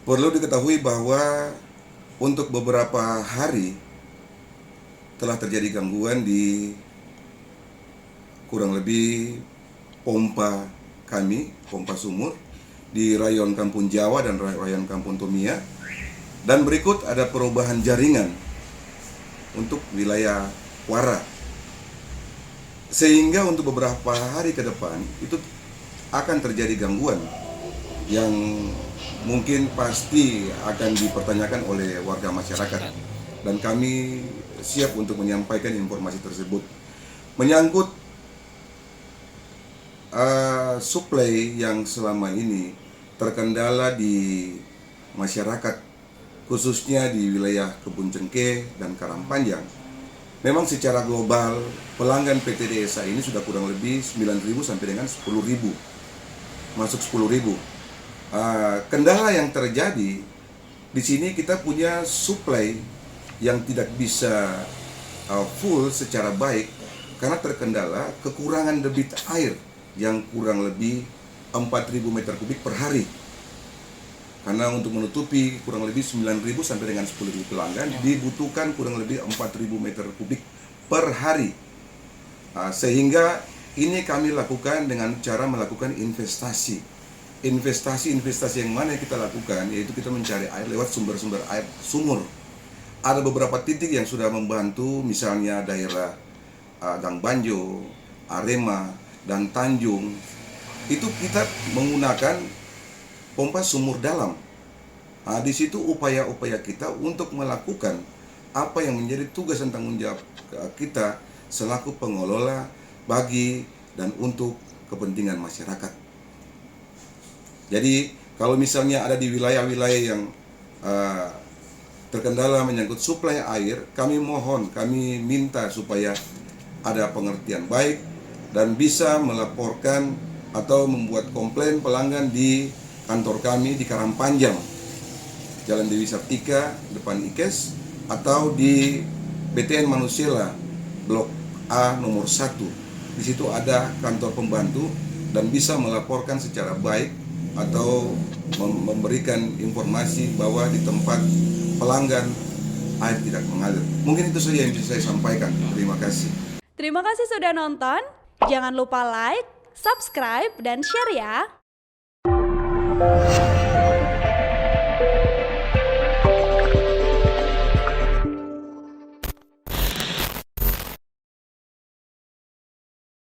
Perlu diketahui bahwa untuk beberapa hari telah terjadi gangguan di kurang lebih pompa kami, pompa sumur di rayon Kampung Jawa dan rayon Kampung Tomia. Dan berikut ada perubahan jaringan untuk wilayah Wara. Sehingga untuk beberapa hari ke depan itu akan terjadi gangguan yang mungkin pasti akan dipertanyakan oleh warga masyarakat. Dan kami siap untuk menyampaikan informasi tersebut. Menyangkut suplai yang selama ini terkendala di masyarakat, khususnya di wilayah Kebun Cengkeh dan Karangpanjang. Memang secara global pelanggan PT Desa ini sudah kurang lebih 9.000 sampai dengan 10.000, masuk 10.000. Kendala yang terjadi di sini, kita punya suplai yang tidak bisa full secara baik karena terkendala kekurangan debit air yang kurang lebih 4.000 meter kubik per hari. Karena untuk menutupi kurang lebih 9.000 sampai dengan 10.000 pelanggan dibutuhkan kurang lebih 4.000 meter kubik per hari. Sehingga ini kami lakukan dengan cara melakukan investasi. Investasi yang mana yang kita lakukan, yaitu kita mencari air lewat sumber-sumber air sumur. Ada beberapa titik yang sudah membantu, misalnya daerah Gang Banjo, Arema, dan Tanjung. Itu kita menggunakan pompa sumur dalam. Di situ upaya-upaya kita untuk melakukan apa yang menjadi tugas dan tanggung jawab kita selaku pengelola bagi dan untuk kepentingan masyarakat. Jadi kalau misalnya ada di wilayah-wilayah yang terkendala menyangkut suplai air, kami minta supaya ada pengertian baik dan bisa melaporkan atau membuat komplain pelanggan di kantor kami di Karangpanjang, Jalan Dewi Sartika, depan IKES, atau di BTN Manusela, Blok A nomor 1. Di situ ada kantor pembantu dan bisa melaporkan secara baik atau memberikan informasi bahwa di tempat pelanggan air tidak mengalir. Mungkin itu saja yang bisa saya sampaikan. Terima kasih. Terima kasih sudah nonton. Jangan lupa like, subscribe, dan share ya.